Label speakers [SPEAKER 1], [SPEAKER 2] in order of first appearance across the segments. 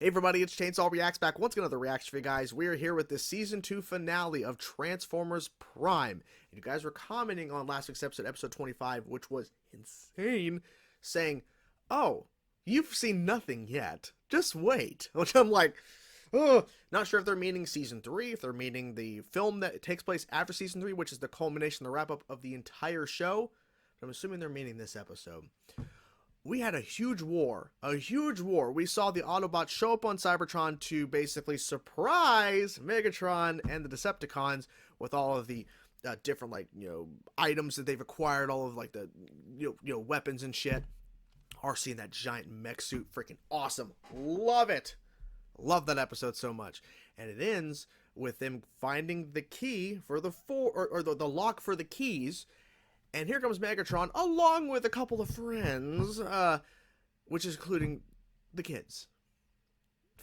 [SPEAKER 1] Hey everybody, it's Chainsaw Reacts back once again with a reaction for you guys. We are here with the Season 2 finale of Transformers Prime. And you guys were commenting on last week's episode, episode 25, which was insane, saying, oh, you've seen nothing yet. Just wait. Which I'm like, oh, not sure if they're meaning Season 3, if they're meaning the film that takes place after Season 3, which is the culmination, the wrap-up of the entire show. But I'm assuming they're meaning this episode. We had a huge war. We saw the Autobots show up on Cybertron to basically surprise Megatron and the Decepticons with all of the different, items that they've acquired, all of, the, weapons and shit. RC in that giant mech suit, freaking awesome. Love it. Love that episode so much. And it ends with them finding the key for the the lock for the keys. And here comes Megatron, along with a couple of friends, which is including the kids.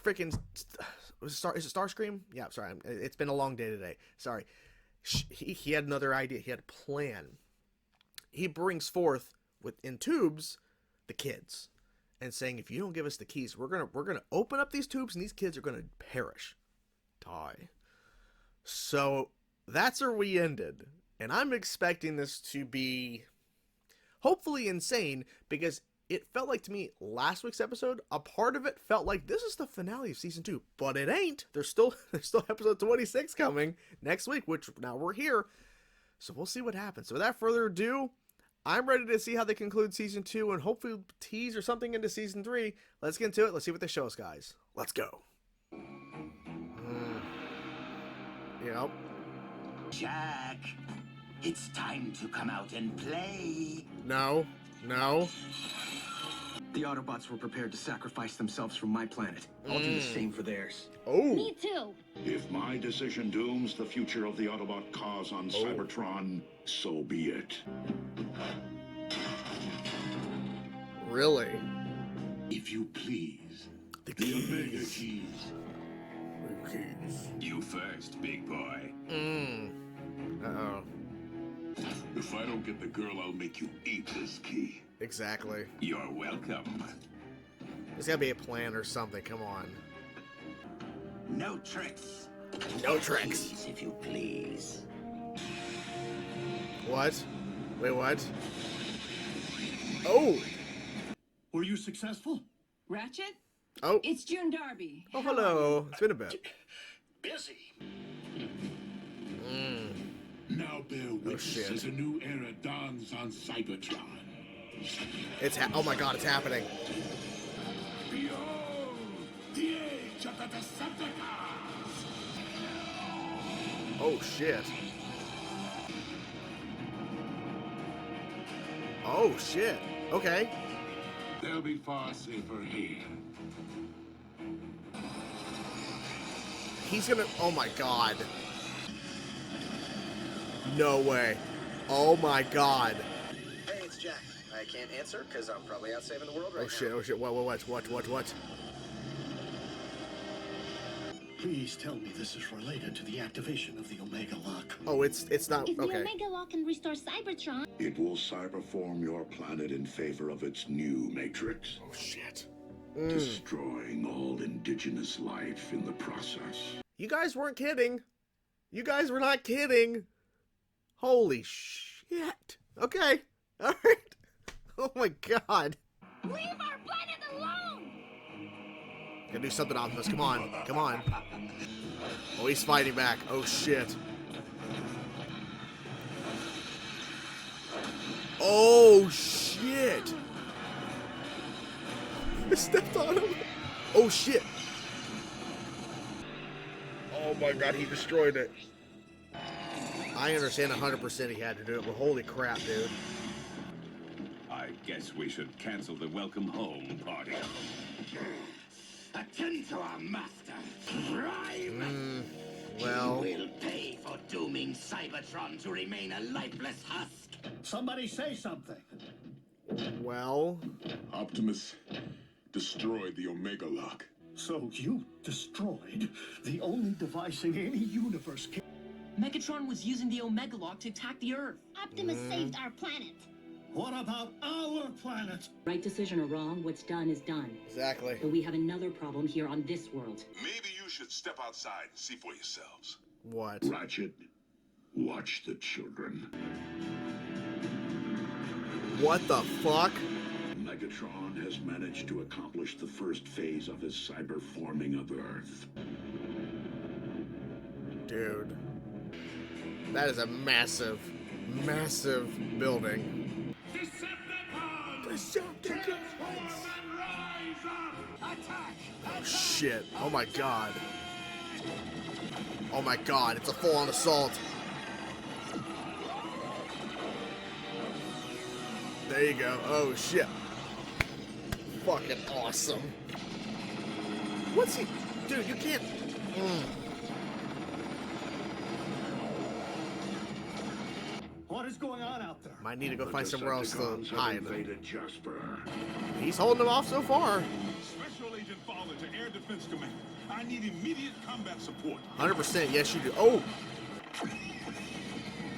[SPEAKER 1] Freaking, is it Starscream? Yeah, sorry, it's been a long day today. Sorry. He had another idea. He had a plan. He brings forth, in tubes, the kids. And saying, if you don't give us the keys, we're gonna open up these tubes, and these kids are gonna perish. Die. So, that's where we ended. And I'm expecting this to be hopefully insane, because it felt like to me last week's episode, a part of it felt like this is the finale of season 2, but it ain't. There's still episode 26 coming next week, which now we're here. So we'll see what happens. So without further ado, I'm ready to see how they conclude season 2 and hopefully tease or something into season 3. Let's get into it. Let's see what they show us, guys. Let's go. Yep.
[SPEAKER 2] Jack, it's time to come out and play.
[SPEAKER 1] No.
[SPEAKER 3] The Autobots were prepared to sacrifice themselves for my planet. I'll do the same for theirs.
[SPEAKER 1] Oh.
[SPEAKER 4] Me too.
[SPEAKER 5] If my decision dooms the future of the Autobot cause on Cybertron, so be it.
[SPEAKER 1] Really?
[SPEAKER 5] If you please,
[SPEAKER 1] The
[SPEAKER 5] Omega
[SPEAKER 1] keys.
[SPEAKER 5] Keys.
[SPEAKER 2] You first, big boy.
[SPEAKER 1] Uh-oh.
[SPEAKER 5] If I don't get the girl, I'll make you eat this key.
[SPEAKER 1] Exactly.
[SPEAKER 2] You're welcome.
[SPEAKER 1] There's gotta be a plan or something. Come on.
[SPEAKER 2] No tricks.
[SPEAKER 1] No tricks.
[SPEAKER 2] Please, if you please.
[SPEAKER 1] What? Wait, what? Oh!
[SPEAKER 5] Were you successful?
[SPEAKER 4] Ratchet?
[SPEAKER 1] Oh.
[SPEAKER 4] It's June Darby.
[SPEAKER 1] Oh, hello. It's been a bit.
[SPEAKER 5] Busy. Now bear witness
[SPEAKER 1] shit.
[SPEAKER 5] as a new era dawns on Cybertron.
[SPEAKER 1] Oh my god, it's happening.
[SPEAKER 5] Behold, the age of the Decepticons!
[SPEAKER 1] Oh shit. Oh shit. Okay.
[SPEAKER 5] They'll be far safer here.
[SPEAKER 1] He's gonna. Oh my god. No way. Oh my god.
[SPEAKER 3] Hey, it's Jack. I can't answer because I'm probably out saving the world right
[SPEAKER 1] Oh shit.
[SPEAKER 3] now.
[SPEAKER 1] Oh shit. What?
[SPEAKER 6] Please tell me this is related to the activation of the Omega Lock.
[SPEAKER 1] Oh, it's not.
[SPEAKER 4] If the
[SPEAKER 1] Okay.
[SPEAKER 4] Omega Lock can restore Cybertron,
[SPEAKER 5] It will cyberform your planet in favor of its new matrix,
[SPEAKER 1] Oh shit.
[SPEAKER 5] destroying all indigenous life in the process.
[SPEAKER 1] You guys weren't kidding. You guys were not kidding. Holy shit. Okay. All right. Oh my god.
[SPEAKER 4] leave our planet alone!
[SPEAKER 1] Gotta do something, Optimus. Come on. Oh, he's fighting back. Oh shit. Oh shit. I stepped on him. Oh shit. Oh my god, he destroyed it. I understand 100% he had to do it, but holy crap, dude.
[SPEAKER 2] I guess we should cancel the welcome home party.
[SPEAKER 3] Attend to our master, Prime!
[SPEAKER 1] Well,
[SPEAKER 3] You will pay for dooming Cybertron to remain a lifeless husk.
[SPEAKER 6] Somebody say something.
[SPEAKER 1] well.
[SPEAKER 5] Optimus destroyed the Omega Lock.
[SPEAKER 6] So you destroyed the only device in any universe.
[SPEAKER 7] Megatron was using the Omega Lock to attack the Earth.
[SPEAKER 4] Optimus saved our planet.
[SPEAKER 6] What about our planet?
[SPEAKER 7] Right decision or wrong, what's done is done.
[SPEAKER 1] Exactly.
[SPEAKER 7] But we have another problem here on this world.
[SPEAKER 8] Maybe you should step outside and see for yourselves.
[SPEAKER 1] What?
[SPEAKER 5] Ratchet, watch the children.
[SPEAKER 1] What the fuck?
[SPEAKER 5] Megatron has managed to accomplish the first phase of his cyber forming of Earth.
[SPEAKER 1] Dude. That is a massive, massive building. Decepticons! Oh shit. Oh my god. Oh my god, it's a full-on assault. There you go. Oh shit. Fucking awesome. What's he... Dude, you can't...
[SPEAKER 6] What is going on out there?
[SPEAKER 1] Might need to go
[SPEAKER 5] The
[SPEAKER 1] find somewhere else to
[SPEAKER 5] Decepticons have
[SPEAKER 1] hide.
[SPEAKER 5] invaded Jasper.
[SPEAKER 1] He's holding him off so far.
[SPEAKER 8] Special Agent Fowler to Air Defense Command. I need immediate combat support.
[SPEAKER 1] 100%, yes you do. Oh!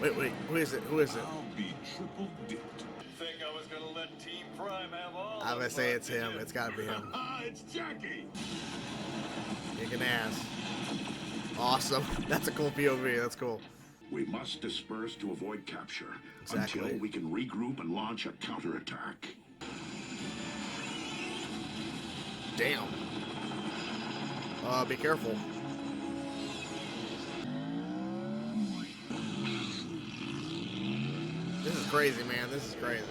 [SPEAKER 1] Wait, who is it? Who is it?
[SPEAKER 8] I'll be triple dipped.
[SPEAKER 9] Think I was gonna let Team Prime have all
[SPEAKER 1] I'm gonna
[SPEAKER 9] the
[SPEAKER 1] say
[SPEAKER 9] fun,
[SPEAKER 1] it's
[SPEAKER 9] did
[SPEAKER 1] him.
[SPEAKER 9] you?
[SPEAKER 1] It's gotta be him.
[SPEAKER 8] It's Jackie.
[SPEAKER 1] Kicking ass. Awesome. That's a cool POV. That's cool.
[SPEAKER 5] We must disperse to avoid capture
[SPEAKER 1] Exactly.
[SPEAKER 5] until we can regroup and launch a counterattack.
[SPEAKER 1] Damn. Be careful. This is crazy, man. This is crazy.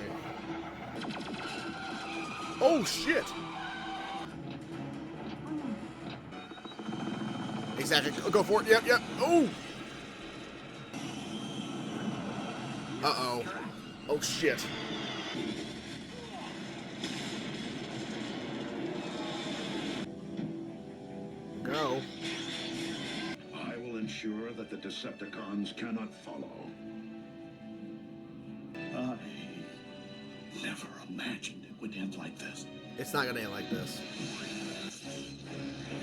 [SPEAKER 1] Oh, shit! Exactly. Go for it. Yep, yep. Oh! Uh-oh. Oh, shit. Go.
[SPEAKER 5] I will ensure that the Decepticons cannot follow.
[SPEAKER 6] I never imagined it would end like this.
[SPEAKER 1] It's not gonna end like this.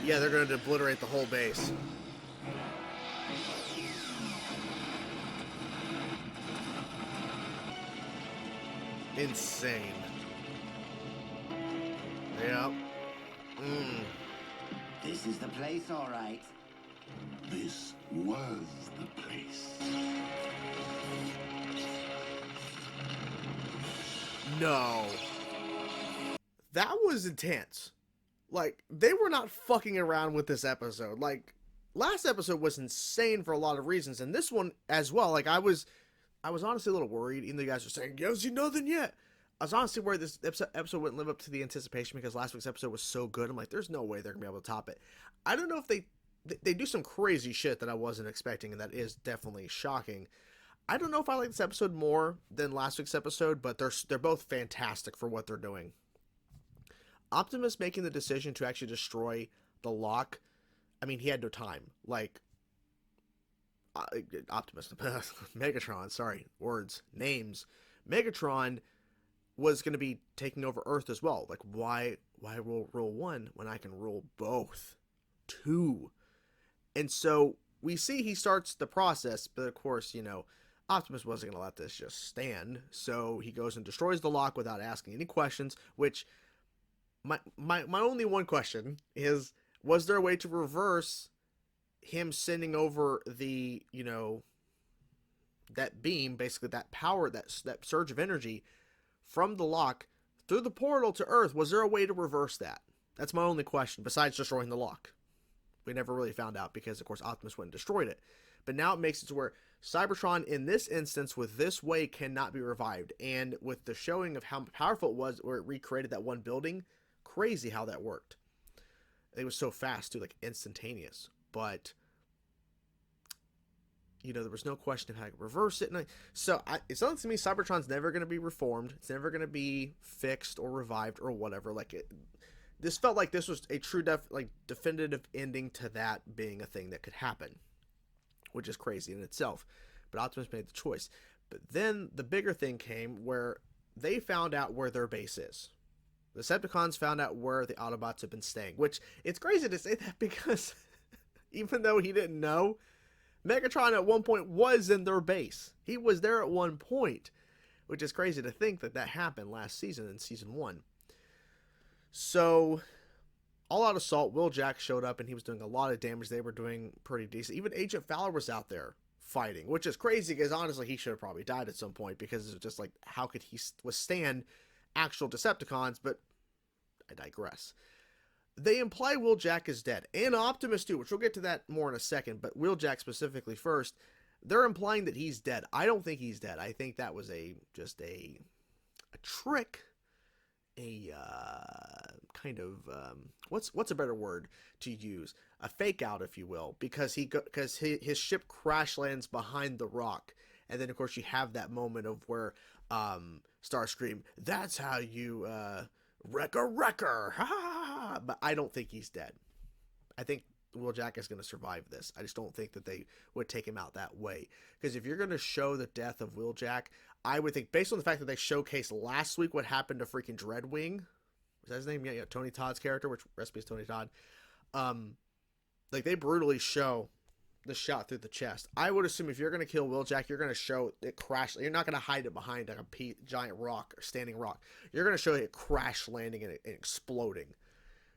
[SPEAKER 1] Yeah, they're gonna obliterate the whole base. Insane. Yep.
[SPEAKER 2] This is the place, all right.
[SPEAKER 5] This was the place.
[SPEAKER 1] No. That was intense. Like, they were not fucking around with this episode. Like, last episode was insane for a lot of reasons, and this one as well. Like, I was honestly a little worried, even though you guys were saying, you haven't seen nothing yet. I was honestly worried this episode wouldn't live up to the anticipation because last week's episode was so good. I'm like, there's no way they're going to be able to top it. I don't know if they do some crazy shit that I wasn't expecting, and that is definitely shocking. I don't know if I like this episode more than last week's episode, but they're both fantastic for what they're doing. Optimus making the decision to actually destroy the lock, I mean, he had no time. Like, Optimus, Megatron, sorry, words, names. Megatron was going to be taking over Earth as well. Like, why rule one when I can rule both? Two. And so we see he starts the process, but of course, you know, Optimus wasn't going to let this just stand. So he goes and destroys the lock without asking any questions, which my only one question is, was there a way to reverse him sending over the, you know, that beam, basically that power, that surge of energy from the lock through the portal to Earth? Was there a way to reverse that? That's my only question, besides destroying the lock. We never really found out because, of course, Optimus went and destroyed it. But now it makes it to where Cybertron, in this instance, with this way, cannot be revived. And with the showing of how powerful it was, where it recreated that one building, crazy how that worked. It was so fast, too, like instantaneous. But, you know, there was no question of how to reverse it. And it sounds to me Cybertron's never going to be reformed. It's never going to be fixed or revived or whatever. Like, this felt like this was a true definitive ending to that being a thing that could happen, which is crazy in itself. But Optimus made the choice. But then the bigger thing came where they found out where their base is. The Decepticons found out where the Autobots have been staying, which it's crazy to say that because even though he didn't know, Megatron at one point was in their base. He was there at one point, which is crazy to think that that happened last season in season 1. So, All Out Assault, Wheeljack showed up and he was doing a lot of damage. They were doing pretty decent. Even Agent Fowler was out there fighting, which is crazy because honestly he should have probably died at some point because it's just like, how could he withstand actual Decepticons? But I digress. They imply Wheeljack is dead, and Optimus too, which we'll get to that more in a second, but Wheeljack specifically first. They're implying that he's dead. I don't think he's dead. I think that was just a trick, a kind of what's a better word to use? A fake out, if you will, because his ship crash lands behind the rock, and then of course you have that moment of where Starscream, that's how you wreck a wrecker, ha ha ha. But I don't think he's dead. I think Wheeljack is going to survive this. I just don't think that they would take him out that way. Because if you're going to show the death of Wheeljack, I would think, based on the fact that they showcased last week what happened to freaking Dreadwing, was that his name? Yeah, Tony Todd's character, which recipe is Tony Todd. Like they brutally show the shot through the chest. I would assume if you're going to kill Wheeljack, you're going to show it crash. You're not going to hide it behind like a giant rock or standing rock. You're going to show it crash landing and exploding.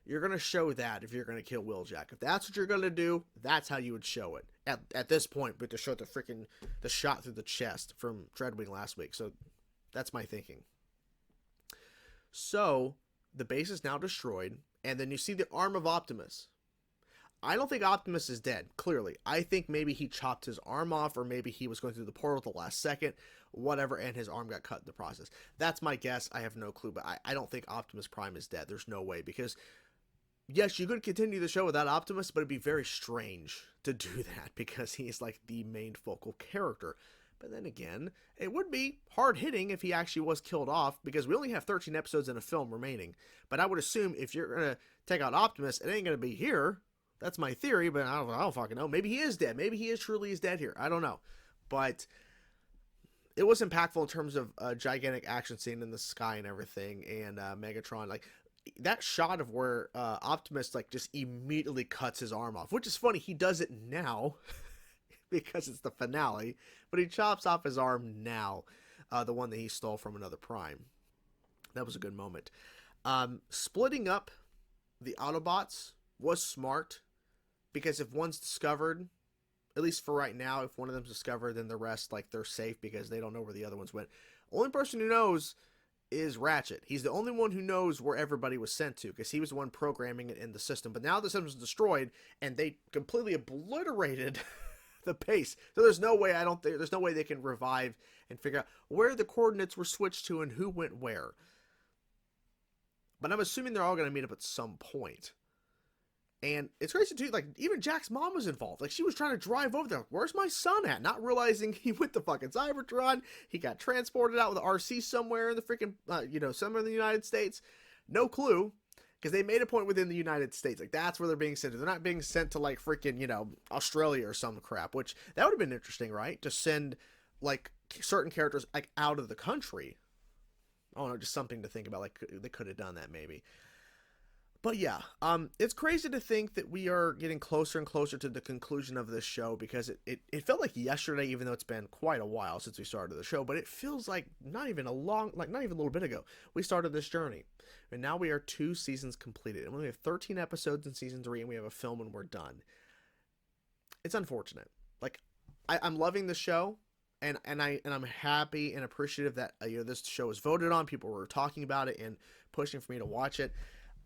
[SPEAKER 1] You're going to show that if you're going to kill Wheeljack. If that's what you're going to do, that's how you would show it at this point, but to show the shot through the chest from Dreadwing last week. So that's my thinking. So the base is now destroyed, and then you see the arm of Optimus. I don't think Optimus is dead, clearly. I think maybe he chopped his arm off, or maybe he was going through the portal at the last second, whatever, and his arm got cut in the process. That's my guess. I have no clue, but I don't think Optimus Prime is dead. There's no way, because yes, you could continue the show without Optimus, but it'd be very strange to do that because he's like the main focal character. But then again, it would be hard-hitting if he actually was killed off because we only have 13 episodes in a film remaining. But I would assume if you're going to take out Optimus, it ain't going to be here. That's my theory, but I don't fucking know. Maybe he is dead. Maybe he truly is dead here. I don't know. But it was impactful in terms of a gigantic action scene in the sky and everything, and Megatron, like, that shot of where Optimus like just immediately cuts his arm off, which is funny. He does it now because it's the finale, but he chops off his arm now, the one that he stole from another Prime. That was a good moment. Splitting up the Autobots was smart because if one's discovered, at least for right now, if one of them's discovered, then the rest, like, they're safe because they don't know where the other ones went. Only person who knows is Ratchet. He's the only one who knows where everybody was sent to because he was the one programming it in the system. But now the system's destroyed and they completely obliterated the base. So there's no way, there's no way they can revive and figure out where the coordinates were switched to and who went where. But I'm assuming they're all going to meet up at some point. And it's crazy too, like, even Jack's mom was involved. Like, she was trying to drive over there. Where's my son at? Not realizing he went to fucking Cybertron. He got transported out with an RC somewhere in the freaking, somewhere in the United States. No clue. Because they made a point within the United States. Like, that's where they're being sent to. They're not being sent to, like, freaking, Australia or some crap. Which, that would have been interesting, right? To send, like, certain characters, like, out of the country. I don't know, just something to think about. Like, they could have done that, maybe. But yeah, it's crazy to think that we are getting closer and closer to the conclusion of this show because it felt like yesterday, even though it's been quite a while since we started the show, but it feels like not even a little bit ago, we started this journey. And now we are 2 seasons completed. And we have 13 episodes in season 3 and we have a film and we're done. It's unfortunate. Like, I'm loving the show and I'm happy and appreciative that this show was voted on. People were talking about it and pushing for me to watch it.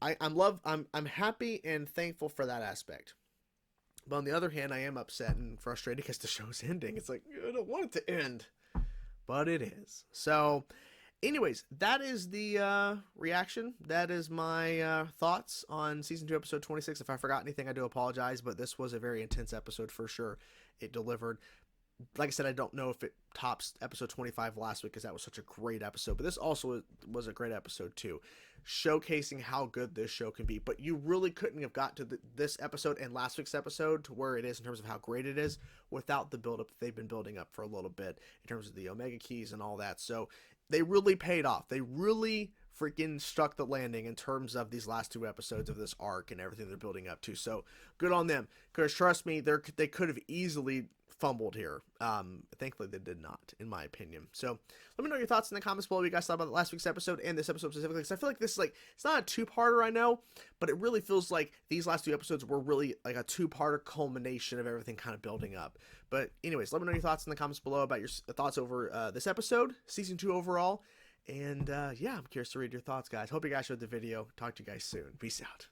[SPEAKER 1] I'm happy and thankful for that aspect. But on the other hand, I am upset and frustrated because the show's ending. It's like, I don't want it to end. But it is. So, anyways, that is the reaction. That is my thoughts on Season 2, Episode 26. If I forgot anything, I do apologize. But this was a very intense episode for sure. It delivered. Like I said, I don't know if it tops episode 25 last week because that was such a great episode. But this also was a great episode too, showcasing how good this show can be. But you really couldn't have got to this episode and last week's episode to where it is in terms of how great it is without the build-up that they've been building up for a little bit in terms of the Omega Keys and all that. So they really paid off. They really freaking struck the landing in terms of these last 2 episodes of this arc and everything they're building up to. So good on them. Because trust me, they could have easily fumbled here. Thankfully they did not, in my opinion. So let me know your thoughts in the comments below. What you guys thought about last week's episode and this episode specifically, because I feel like this is like, it's not a two-parter, I know, but it really feels like these last 2 episodes were really like a 2-parter culmination of everything kind of building up. But anyways, let me know your thoughts in the comments below about your thoughts over this episode, season 2 overall. And yeah, I'm curious to read your thoughts, guys. Hope you guys enjoyed the video. Talk to you guys soon. Peace out.